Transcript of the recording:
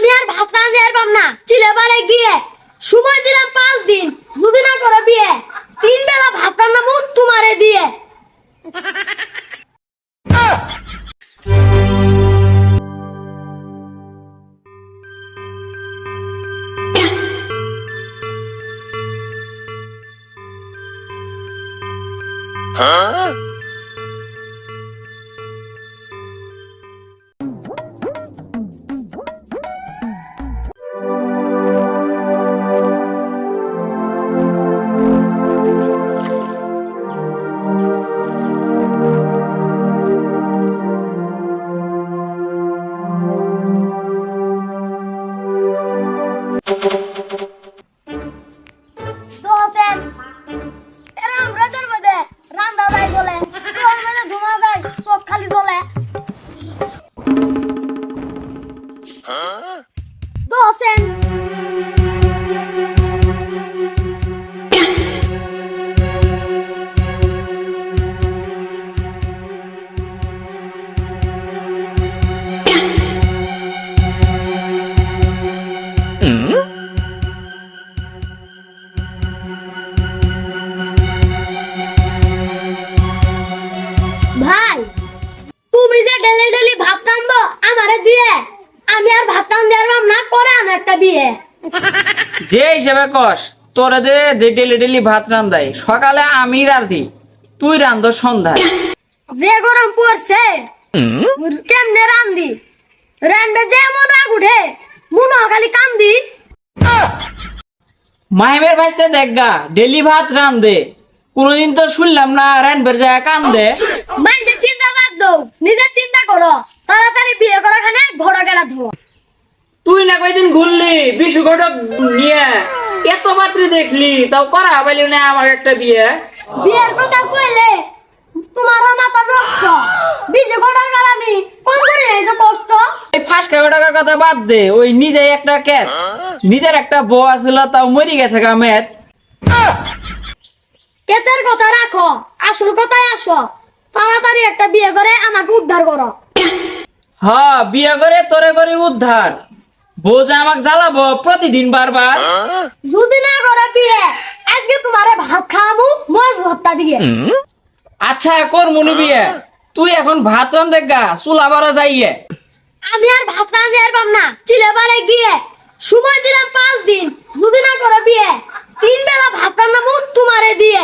আমি আর ভাত রাঁধতে পারবাম না। চিলেবারে গিয়ে সময় দিলাম 5 দিন, যদি না করে বিয়ে 3 বেলা ভাত রান্নাবো তোমারে দিয়ে। দোসেন এরা আমরাদের মধ্যে রান্দা যায় বলে, তোর মধ্যে ধুমা যায়, চোখ খালি জ্বলে। দোসেন ভাই, তুমি যে ডেলি ডেলি ভাত রান্ধো আমারে দিয়ে, আমি আর ভাত রান্ধতে পারবাম না, করে আমি একটা বিয়ে। যে হিসেবে কস তোরে দে ডেলি ডেলি ভাত রান্ধাই, সকালে আমি রাঁধি, তুই রান্ধ সন্ধ্যায়। যে গরম পড়ছে কেমনে রান্ধি, রান্ধে যে মন রাগ উঠে মনে খালি কান্দি। মাহিমের ভাইতে দেখগা ডেলি ভাত রান্ধে, কোনদিন তো শুনলাম না রানবের যায় কান্দে। মাইন্ডে চিন্তা বাদ দাও, নিজের চিন্তা করো, তাড়াতাড়ি বিয়ে করা খানে ঘোড়া গেড়া ধো। তুই না কয়দিন ঘুরলি বিশু ঘটক নিয়ে, এত পাত্রী দেখলি, তাও করা পাইলি না আমার একটা বিয়ে। বিয়ের কথা কইলে তোমার মাথা নষ্ট, বিজে ঘোড়া গেলামি কোন করে এই যে কষ্ট। এই ফাঁসকা ঘটকের কথা বাদ দে, ওই নিজে একটা ক্যাট, নিজের একটা বউ আছিল, তাও মরি গেছে গা মেট। কেতের কথা রাখো, আসল কথায় আসো, তাড়াতাড়ি একটা বিয়ে করে আমাকে উদ্ধার করো। হ্যাঁ, বিয়ে করে তোরে করে উদ্ধার, বউ যে আমাকে জ্বালাবো প্রতিদিন বারবার। যদি না করে বিয়ে আজকে তোমারে ভাত খাওয়াবো মজ ভত্তা দিয়ে। আচ্ছা কর মনু বিয়ে, তুই এখন ভাত রান্ধে গা, চুলা বারা যাইয়ে। আমি আর ভাত রাঁধতে পারবাম না, চিলেবারে গিয়ে সময় দিলাম 5 দিন, যদি না করে বিয়ে 3 বেলা ভাত রান্নাবো তোমারে দিয়ে।